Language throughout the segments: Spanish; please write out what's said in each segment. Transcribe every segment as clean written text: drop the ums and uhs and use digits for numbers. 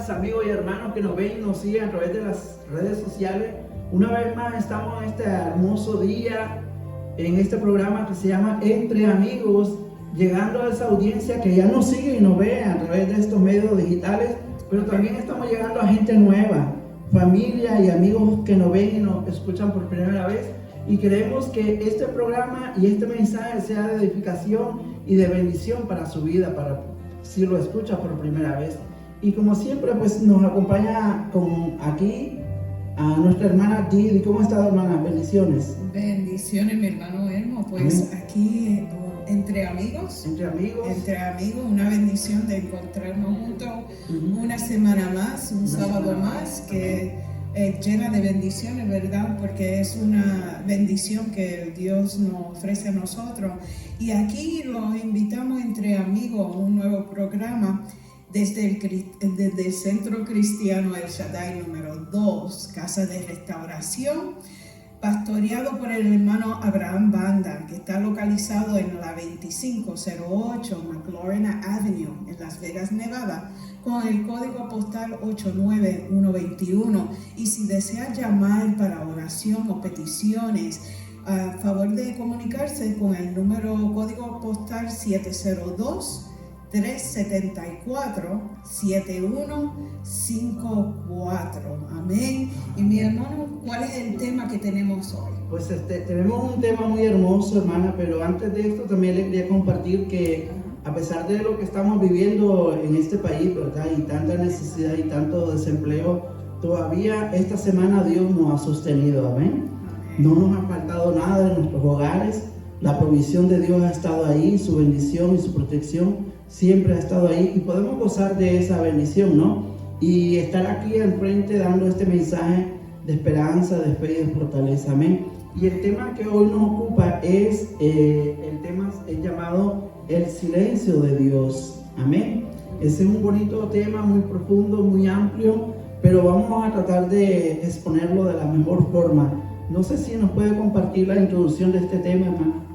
hermanas, amigos y hermanos que nos ven y nos siguen a través de las redes sociales. Una vez más estamos en este hermoso día, en este programa que se llama Entre Amigos, llegando a esa audiencia que ya nos sigue y nos ve a través de estos medios digitales, pero también estamos llegando a gente nueva, familia y amigos que nos ven y nos escuchan por primera vez. Y queremos que este programa y este mensaje sea de edificación y de bendición para su vida, para si lo escucha por primera vez. Y como siempre, pues nos acompaña aquí a nuestra hermana Didi. ¿Cómo está, hermana? Bendiciones. Bendiciones, mi hermano Elmo. Pues aquí entre amigos, una bendición de encontrarnos juntos una semana más, un sábado más, que llena de bendiciones, ¿verdad? Porque es una bendición que Dios nos ofrece a nosotros. Y aquí los invitamos entre amigos a un nuevo programa desde el Centro Cristiano El Shaddai número 2, Casa de Restauración, pastoreado por el hermano Abraham Banda, que está localizado en la 2508 McLaurin Avenue, en Las Vegas, Nevada, con el código postal 89121. Y si desea llamar para oración o peticiones, a favor de comunicarse con el código postal 702-374-7154. Amén. Y mi hermano, ¿cuál es el tema que tenemos hoy? Pues tenemos un tema muy hermoso, hermana, pero antes de esto también le quería compartir que a pesar de lo que estamos viviendo en este país, ¿verdad? Y tanta necesidad y tanto desempleo, todavía esta semana Dios nos ha sostenido, amén. No nos ha faltado nada de nuestros hogares. La provisión de Dios ha estado ahí, su bendición y su protección siempre ha estado ahí, y podemos gozar de esa bendición, ¿no? Y estar aquí al frente dando este mensaje de esperanza, de fe y de fortaleza, amén. Y el tema que hoy nos ocupa es llamado el silencio de Dios, amén. Ese es un bonito tema, muy profundo, muy amplio, pero vamos a tratar de exponerlo de la mejor forma. No sé si nos puede compartir la introducción de este tema, hermano.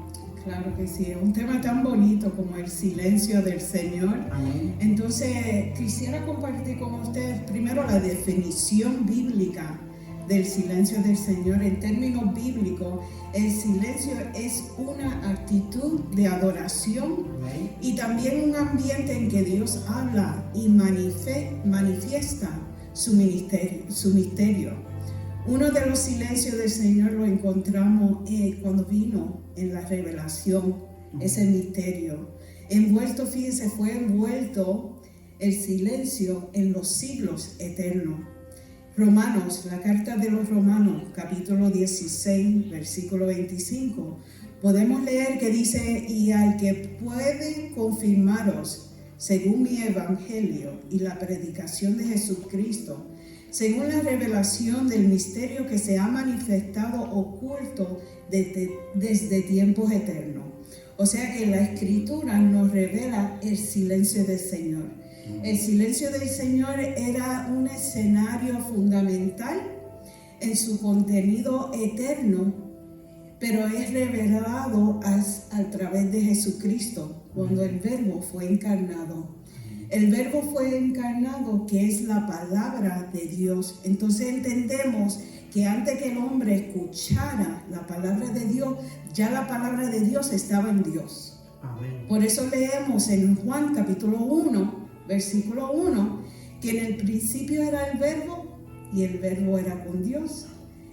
Claro que sí, es un tema tan bonito como el silencio del Señor. Amén. Entonces, quisiera compartir con ustedes primero la definición bíblica del silencio del Señor. En términos bíblicos, el silencio es una actitud de adoración y también un ambiente en que Dios habla y manifiesta su misterio. Uno de los silencios del Señor lo encontramos cuando vino en la revelación, ese misterio. Fue envuelto el silencio en los siglos eternos. Romanos, la carta de los Romanos, capítulo 16, versículo 25, podemos leer que dice: y al que puede confirmaros, según mi evangelio y la predicación de Jesucristo, según la revelación del misterio que se ha manifestado oculto desde tiempos eternos. O sea que la Escritura nos revela el silencio del Señor. El silencio del Señor era un escenario fundamental en su contenido eterno, pero es revelado a través de Jesucristo, cuando el Verbo fue encarnado. El Verbo fue encarnado, que es la palabra de Dios. Entonces entendemos que antes que el hombre escuchara la palabra de Dios, ya la palabra de Dios estaba en Dios. Amén. Por eso leemos en Juan capítulo 1, versículo 1, que en el principio era el Verbo, y el Verbo era con Dios,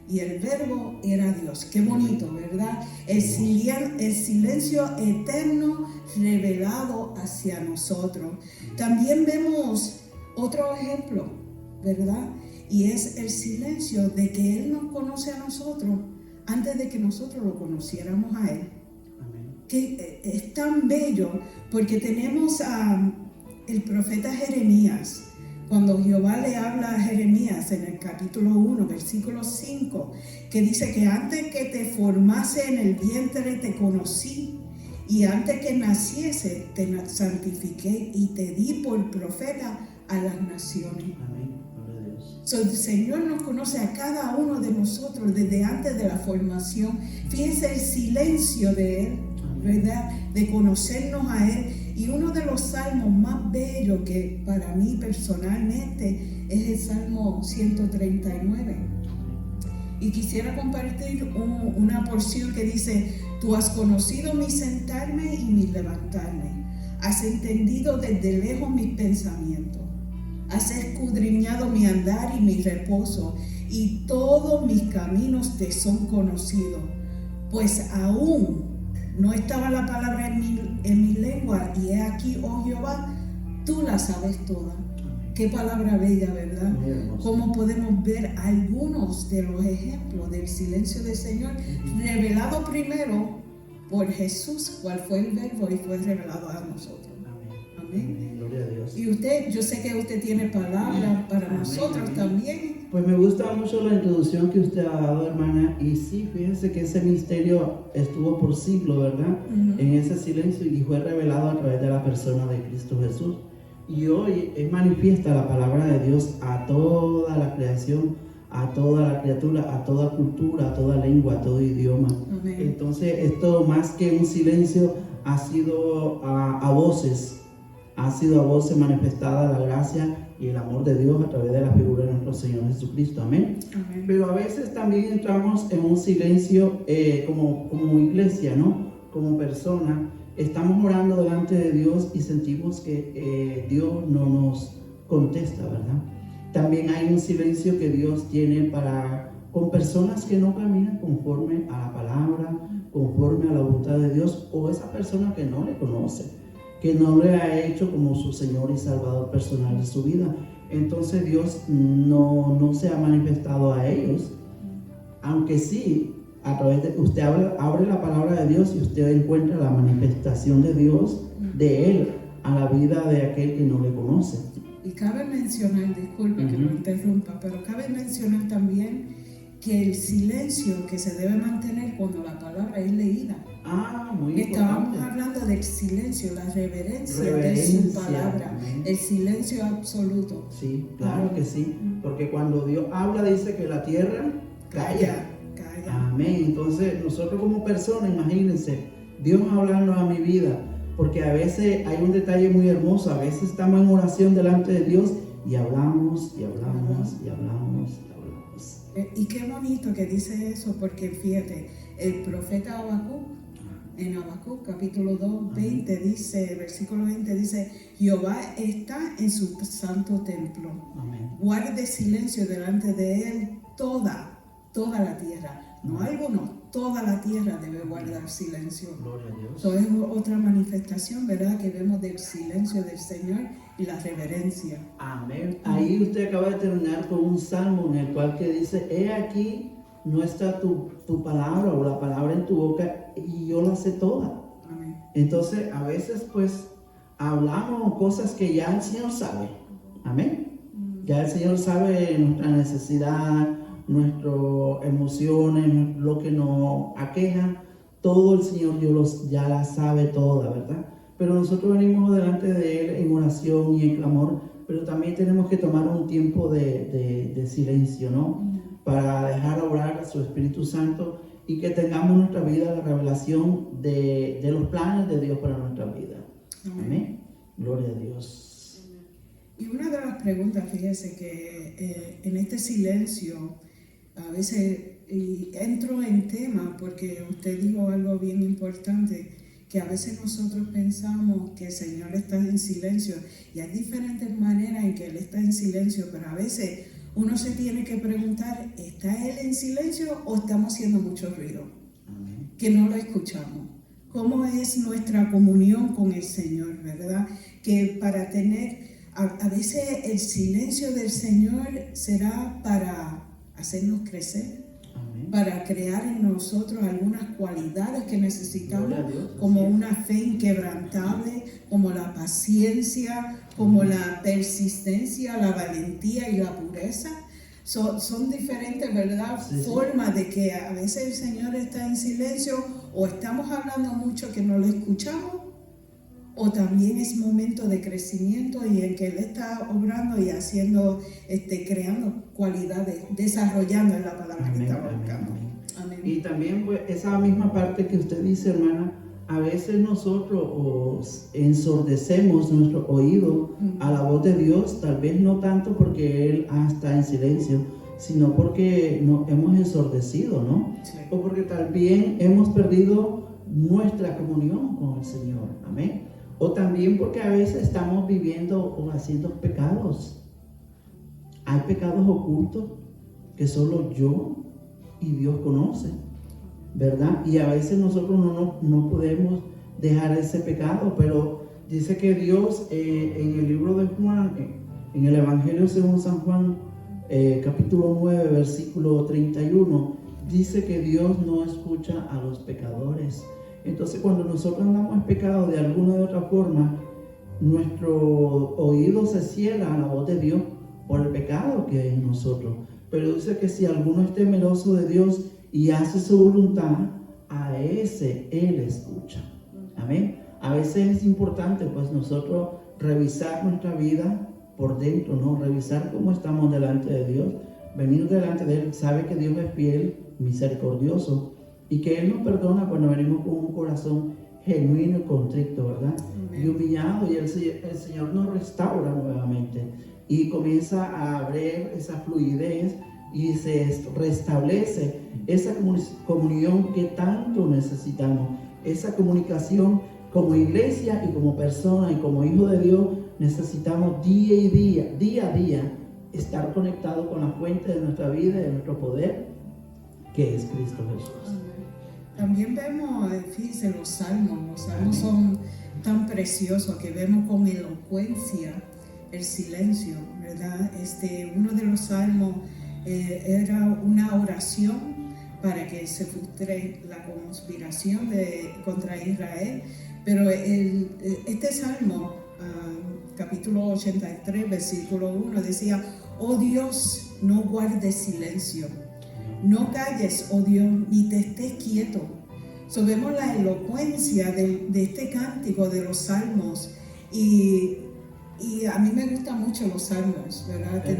y el Verbo era Dios. Qué bonito, ¿verdad? El silencio eterno revelado hacia nosotros. También vemos otro ejemplo, ¿verdad? Y es el silencio de que Él nos conoce a nosotros antes de que nosotros lo conociéramos a Él. Amén. Que es tan bello, porque tenemos a el profeta Jeremías. Cuando Jehová le habla a Jeremías en el capítulo 1, versículo 5, que dice que antes que te formase en el vientre te conocí, y antes que naciese te santifiqué y te di por profeta a las naciones. Amén. Gloria a Dios. El Señor nos conoce a cada uno de nosotros desde antes de la formación. Fíjense el silencio de Él, ¿verdad? De conocernos a Él. Y uno de los salmos más bellos que para mí personalmente es el Salmo 139. Y quisiera compartir una porción que dice: tú has conocido mi sentarme y mi levantarme. Has entendido desde lejos mis pensamientos. Has escudriñado mi andar y mi reposo, y todos mis caminos te son conocidos. Pues aún no estaba la palabra en mi lengua, y he aquí, oh Jehová, tú la sabes toda. Qué palabra bella, ¿verdad? Cómo podemos ver algunos de los ejemplos del silencio del Señor, revelado primero por Jesús, cual fue el verbo, y fue revelado a nosotros. Amén. Gloria a Dios. Y usted, yo sé que usted tiene palabras para nosotros también. Pues me gusta mucho la introducción que usted ha dado, hermana, y sí, fíjense que ese misterio estuvo por siglos, ¿verdad? En ese silencio, y fue revelado a través de la persona de Cristo Jesús. Y hoy es manifiesta la palabra de Dios a toda la creación, a toda la criatura, a toda cultura, a toda lengua, a todo idioma. Amén. Entonces esto, más que un silencio, ha sido a voces manifestada la gracia y el amor de Dios a través de la figura de nuestro Señor Jesucristo. Amén. Amén. Pero a veces también entramos en un silencio como iglesia, ¿no? Como persona. Estamos orando delante de Dios y sentimos que Dios no nos contesta, ¿verdad? También hay un silencio que Dios tiene con personas que no caminan conforme a la palabra, conforme a la voluntad de Dios, o esa persona que no le conoce, que no le ha hecho como su Señor y Salvador personal de su vida. Entonces Dios no se ha manifestado a ellos, aunque sí, a través de usted abre la palabra de Dios y usted encuentra la manifestación de Dios, de Él, a la vida de aquel que no le conoce. Y cabe mencionar, disculpe que lo interrumpa, pero cabe mencionar también que el silencio que se debe mantener cuando la palabra es leída. Muy Estábamos importante. hablando del silencio, la reverencia de su palabra, amén. el silencio absoluto. Sí, claro que sí, porque cuando Dios habla dice que la tierra calla. Amén. Entonces nosotros como personas, imagínense, Dios hablando a mi vida, porque a veces hay un detalle muy hermoso, a veces estamos en oración delante de Dios y hablamos y hablamos y hablamos y hablamos. Y qué bonito que dice eso, porque fíjate, el profeta Habacuc, en Habacuc capítulo 2, 20 dice, versículo 20 dice: Jehová está en su santo templo. Amén. Guarde silencio delante de él toda la tierra. No algunos, toda la tierra debe guardar silencio. Gloria a Dios. Eso es otra manifestación, ¿verdad?, que vemos del silencio del Señor y la reverencia. Amén. Ahí usted acaba de terminar con un salmo en el cual que dice: he aquí, no está tu palabra o la palabra en tu boca, y yo la sé toda. Amén. Entonces a veces pues hablamos cosas que ya el Señor sabe. Amén. Ya el Señor sabe nuestra necesidad, nuestras emociones, lo que nos aqueja. Todo el Señor Dios ya la sabe toda, ¿verdad? Pero nosotros venimos delante de Él en oración y en clamor, pero también tenemos que tomar un tiempo de silencio, ¿no? Para dejar obrar a su Espíritu Santo y que tengamos en nuestra vida la revelación de los planes de Dios para nuestra vida. Amén. Gloria a Dios. Y una de las preguntas, fíjese que en este silencio, a veces, y entro en tema porque usted dijo algo bien importante, que a veces nosotros pensamos que el Señor está en silencio, y hay diferentes maneras en que Él está en silencio, pero a veces uno se tiene que preguntar: ¿está Él en silencio o estamos haciendo mucho ruido? Amén. Que no lo escuchamos. ¿Cómo es nuestra comunión con el Señor, verdad? Que para tener, a veces el silencio del Señor será para hacernos crecer, para crear en nosotros algunas cualidades que necesitamos, Dios, como una fe inquebrantable, como la paciencia, como la persistencia, la valentía y la pureza. Son diferentes, ¿verdad? Formas de que a veces el Señor está en silencio, o estamos hablando mucho que no lo escuchamos, o también es momento de crecimiento y en que Él está obrando y haciendo, creando cualidades, desarrollando en la palabra que estamos buscando. Amén. Y también pues, esa misma parte que usted dice, hermana, a veces nosotros ensordecemos nuestro oído a la voz de Dios, tal vez no tanto porque Él está en silencio, sino porque nos hemos ensordecido, ¿no? Sí. O porque también hemos perdido nuestra comunión con el Señor, amén. O también porque a veces estamos viviendo o haciendo pecados. Hay pecados ocultos que solo yo y Dios conocen, ¿verdad? Y a veces nosotros no podemos dejar ese pecado, pero dice que Dios en el libro de Juan, en el Evangelio según San Juan, capítulo 9, versículo 31, dice que Dios no escucha a los pecadores. Entonces, cuando nosotros andamos en pecado de alguna u otra forma, nuestro oído se cierra a la voz de Dios por el pecado que hay en nosotros. Pero dice que si alguno es temeroso de Dios y hace su voluntad, a ese Él escucha. Amén. A veces es importante pues nosotros revisar nuestra vida por dentro, ¿no? Revisar cómo estamos delante de Dios, venir delante de Él, sabe que Dios es fiel, misericordioso y que Él nos perdona cuando venimos con un corazón genuino y contrito, ¿verdad? Amén. Y humillado, y el Señor nos restaura nuevamente y comienza a abrir esa fluidez y se restablece esa comunión que tanto necesitamos, esa comunicación como iglesia y como persona y como hijo de Dios. Necesitamos día a día estar conectados con la fuente de nuestra vida y de nuestro poder, que es Cristo Jesús. También vemos, fíjense, los salmos son tan preciosos que vemos con elocuencia el silencio, ¿verdad? Uno de los salmos era una oración para que se frustre la conspiración contra Israel, pero este salmo, capítulo 83, versículo 1, decía: oh Dios, no guardes silencio, no calles, oh Dios, ni te estés quieto. Vemos la elocuencia de este cántico de los salmos y a mí me gustan mucho los salmos, ¿verdad? Es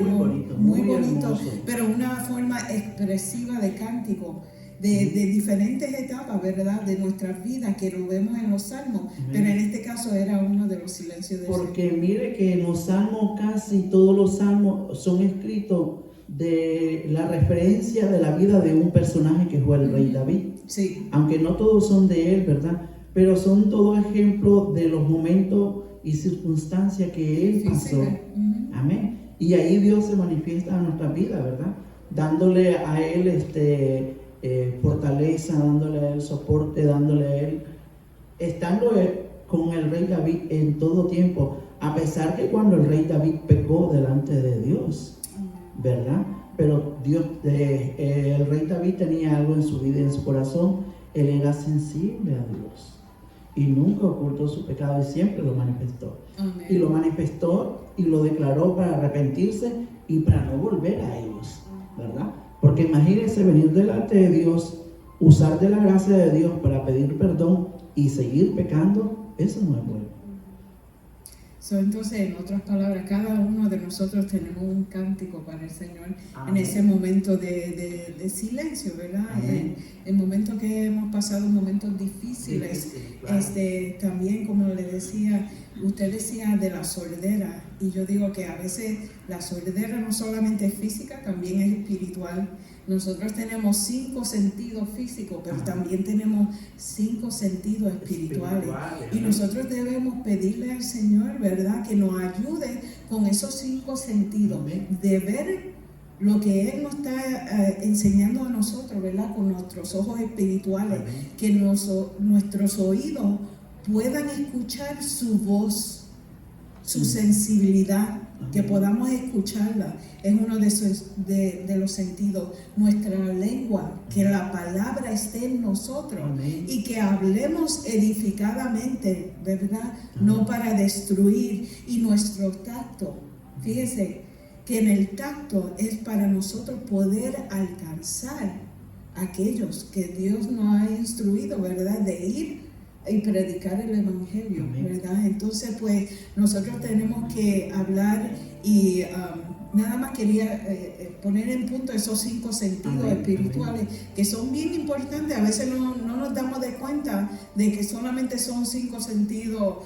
muy bonito, pero una forma expresiva de cántico, de diferentes etapas, ¿verdad? De nuestras vidas que lo vemos en los salmos, pero en este caso era uno de los silencios de Porque mire que en los salmos, casi todos los salmos son escritos de la referencia de la vida de un personaje que fue el rey David. Sí. Aunque no todos son de él, ¿verdad? Pero son todos ejemplos de los momentos y circunstancias que él pasó. Amén. Y ahí Dios se manifiesta en nuestra vida, ¿verdad? Dándole a él fortaleza, dándole a él soporte, dándole a él, estando con el rey David en todo tiempo, a pesar que cuando el rey David pecó delante de Dios, ¿verdad? Pero Dios, el rey David tenía algo en su vida y en su corazón. Él era sensible a Dios y nunca ocultó su pecado y siempre lo manifestó. Amén. Y lo manifestó y lo declaró para arrepentirse y para no volver a ellos, ¿verdad? Porque imagínense venir delante de Dios, usar de la gracia de Dios para pedir perdón y seguir pecando. Eso no es bueno. Entonces, en otras palabras, cada uno de nosotros tenemos un cántico para el Señor. Amén. En ese momento de silencio, ¿verdad? En momentos que hemos pasado momentos difíciles. Claro. También, como le decía, usted decía de la sordera, y yo digo que a veces la sordera no solamente es física, también es espiritual. Nosotros tenemos 5 sentidos físicos, pero también tenemos 5 sentidos espirituales. Y nosotros debemos pedirle al Señor, ¿verdad?, que nos ayude con esos 5 sentidos, de ver lo que Él nos está enseñando a nosotros, ¿verdad?, con nuestros ojos espirituales, que nuestros oídos puedan escuchar su voz, su sensibilidad, que podamos escucharla. Es uno de los sentidos. Nuestra lengua, que la palabra esté en nosotros. Amén. Y que hablemos edificadamente, ¿verdad? No para destruir. Y nuestro tacto, fíjese que en el tacto es para nosotros poder alcanzar a aquellos que Dios nos ha instruido, ¿verdad?, de ir y predicar el evangelio. Amén. ¿Verdad? Entonces, pues nosotros tenemos que hablar y nada más quería poner en punto esos 5 sentidos espirituales que son bien importantes. A veces no nos damos de cuenta de que solamente son 5 sentidos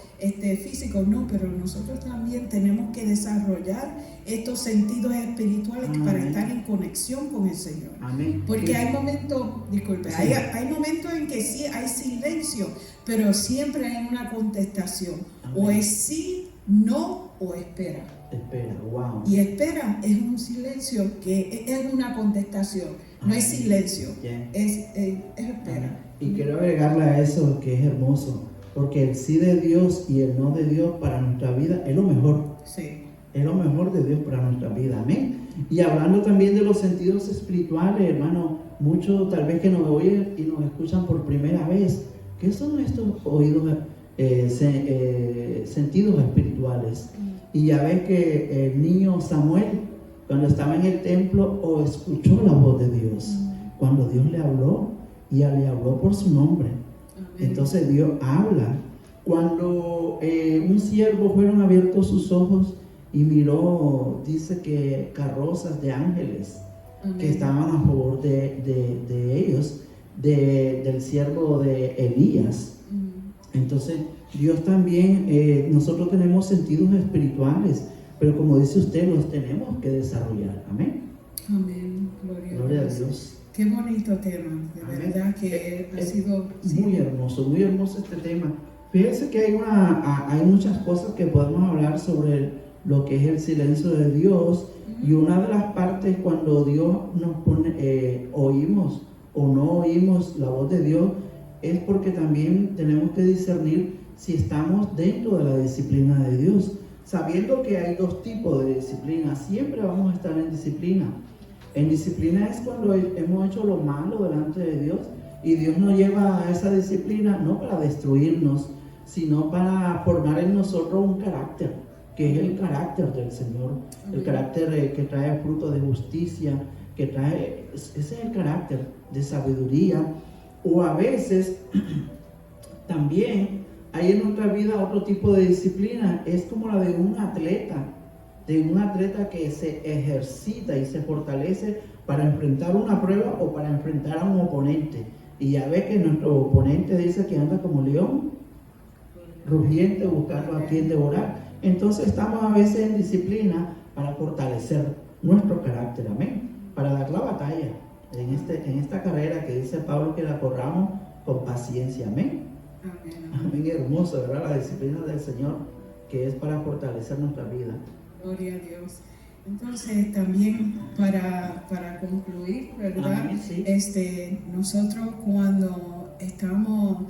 físicos, no, pero nosotros también tenemos que desarrollar estos sentidos espirituales para estar en conexión con el Señor. Amén. Porque hay momentos, disculpe, Sí. hay momentos en que sí hay silencio, pero siempre hay una contestación. Amén. O es sí, no o espera. Espera, wow. Y espera es un silencio que es una contestación, no es silencio, Yeah. es espera. Y quiero agregarle a eso que es hermoso, porque el sí de Dios y el no de Dios para nuestra vida es lo mejor. Sí. Es lo mejor de Dios para nuestra vida, amén. Y hablando también de los sentidos espirituales, hermano, muchos tal vez que nos oyen y nos escuchan por primera vez, ¿qué son estos oídos, sentidos espirituales? Y ya ves que el niño Samuel, cuando estaba en el templo, escuchó la voz de Dios, cuando Dios le habló, y le habló por su nombre. Amén. Entonces Dios habla. Cuando un siervo fueron abiertos sus ojos y miró, dice que carrozas de ángeles Amén. que estaban a favor de ellos, del siervo de Elías. Entonces Dios también, nosotros tenemos sentidos espirituales, pero como dice usted, los tenemos que desarrollar. Amén. Amén. Gloria a Dios. Qué bonito tema, de Amén. verdad que ha sido Muy hermoso este tema. Fíjense que hay muchas cosas que podemos hablar sobre lo que es el silencio de Dios, y una de las partes cuando Dios nos pone, oímos o no oímos la voz de Dios, es porque también tenemos que discernir si estamos dentro de la disciplina de Dios, sabiendo que hay 2 tipos de disciplina. Siempre vamos a estar en disciplina. En disciplina es cuando hemos hecho lo malo delante de Dios, y Dios nos lleva a esa disciplina no para destruirnos, sino para formar en nosotros un carácter, que es el carácter del Señor, el carácter que trae fruto de justicia, ese es el carácter de sabiduría. O a veces también hay en nuestra vida otro tipo de disciplina, es como la de un atleta que se ejercita y se fortalece para enfrentar una prueba o para enfrentar a un oponente. Y ya ve que nuestro oponente dice que anda como león, rugiente, buscando a quien devorar. Entonces estamos a veces en disciplina para fortalecer nuestro carácter, amén, para dar la batalla en esta carrera que dice Pablo que la corramos con paciencia, amén. Amén, hermoso, ¿verdad? La disciplina del Señor, que es para fortalecer nuestra vida. Gloria a Dios. Entonces también para concluir, ¿verdad? Amén, sí. Nosotros cuando estamos,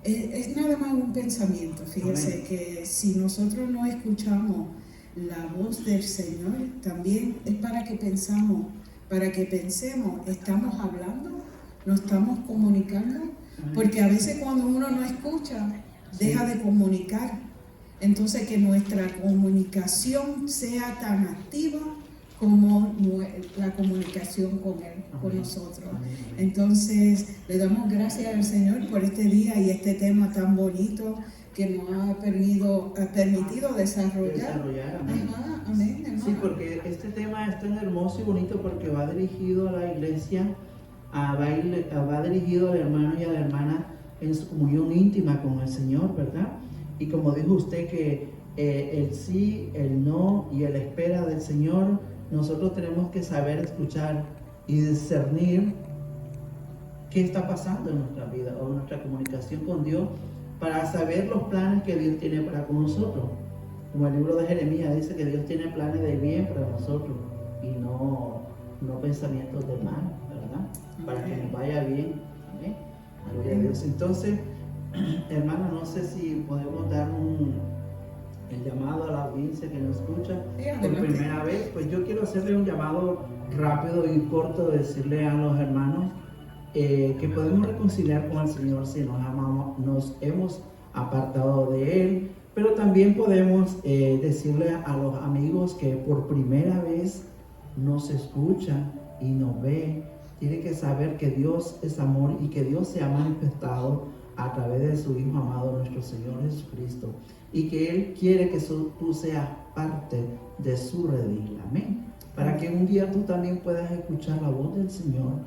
es nada más un pensamiento, fíjese. Amén. Que si nosotros no escuchamos la voz del Señor, también es para que pensemos, estamos hablando, nos estamos comunicando, porque a veces cuando uno no escucha, deja de comunicar. Entonces que nuestra comunicación sea tan activa como la comunicación con Él, con nosotros. Entonces le damos gracias al Señor por este día y este tema tan bonito que nos ha permitido desarrollar. Amén. Ajá, amén, hermano. Sí, porque este tema es tan hermoso y bonito porque va dirigido a la iglesia, va dirigido al hermano y a la hermana en su comunión íntima con el Señor, ¿verdad? Y como dijo usted que el sí, el no y el espera del Señor, nosotros tenemos que saber escuchar y discernir qué está pasando en nuestra vida o en nuestra comunicación con Dios, para saber los planes que Dios tiene para con nosotros. Como el libro de Jeremías dice que Dios tiene planes de bien para nosotros y no pensamientos de mal, ¿verdad? Para que nos vaya bien. Amén. Gloria a Dios. Entonces, hermano, no sé si podemos dar el llamado a la audiencia que nos escucha por primera vez. Pues yo quiero hacerle un llamado rápido y corto, decirle a los hermanos que podemos reconciliar con el Señor si nos hemos apartado de Él, pero también podemos decirle a los amigos que por primera vez nos escuchan y nos ve, tiene que saber que Dios es amor y que Dios se ha manifestado a través de su Hijo amado, nuestro Señor Jesucristo, y que Él quiere que tú seas parte de su redil. Amén. Para que un día tú también puedas escuchar la voz del Señor,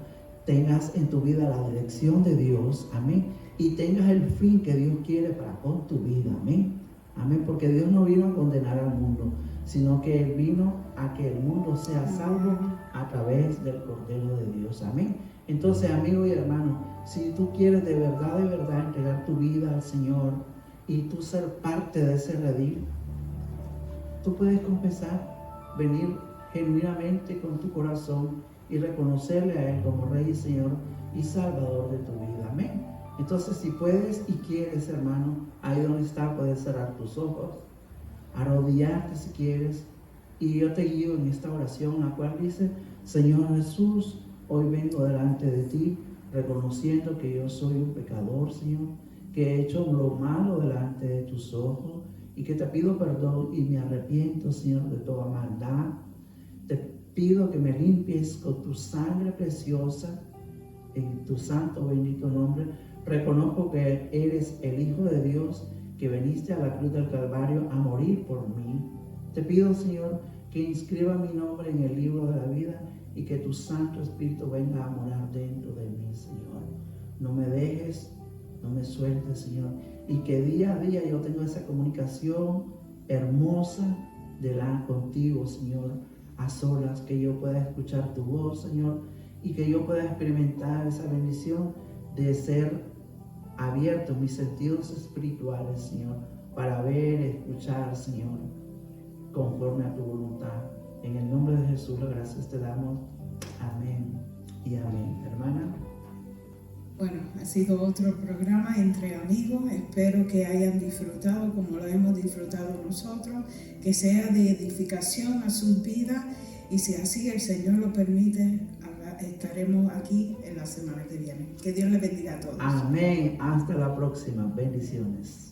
tengas en tu vida la dirección de Dios, amén, y tengas el fin que Dios quiere para con tu vida, amén, amén, porque Dios no vino a condenar al mundo, sino que Él vino a que el mundo sea salvo a través del Cordero de Dios, amén. Entonces, amigo y hermano, si tú quieres de verdad entregar tu vida al Señor y tú ser parte de ese redil, tú puedes confesar, venir genuinamente con tu corazón y reconocerle a Él como Rey y Señor y Salvador de tu vida. Amén. Entonces, si puedes y quieres, hermano, ahí donde está, puedes cerrar tus ojos, arrodillarte si quieres, y yo te guío en esta oración, la cual dice: Señor Jesús, hoy vengo delante de ti, reconociendo que yo soy un pecador, Señor, que he hecho lo malo delante de tus ojos, y que te pido perdón y me arrepiento, Señor, de toda maldad. Te pido que me limpies con tu sangre preciosa, en tu santo bendito nombre. Reconozco que eres el Hijo de Dios, que viniste a la cruz del Calvario a morir por mí. Te pido, Señor, que inscriba mi nombre en el libro de la vida y que tu Santo Espíritu venga a morar dentro de mí, Señor. No me dejes, no me sueltes, Señor, y que día a día yo tenga esa comunicación hermosa delante contigo, Señor, a solas, que yo pueda escuchar tu voz, Señor, y que yo pueda experimentar esa bendición de ser abiertos mis sentidos espirituales, Señor, para ver, escuchar, Señor, conforme a tu voluntad. En el nombre de Jesús, las gracias te damos. Amén y amén. Hermana. Bueno, ha sido otro programa entre amigos. Espero que hayan disfrutado como lo hemos disfrutado nosotros, que sea de edificación a sus vidas, y si así el Señor lo permite, estaremos aquí en la semana que viene. Que Dios les bendiga a todos. Amén. Hasta la próxima. Bendiciones.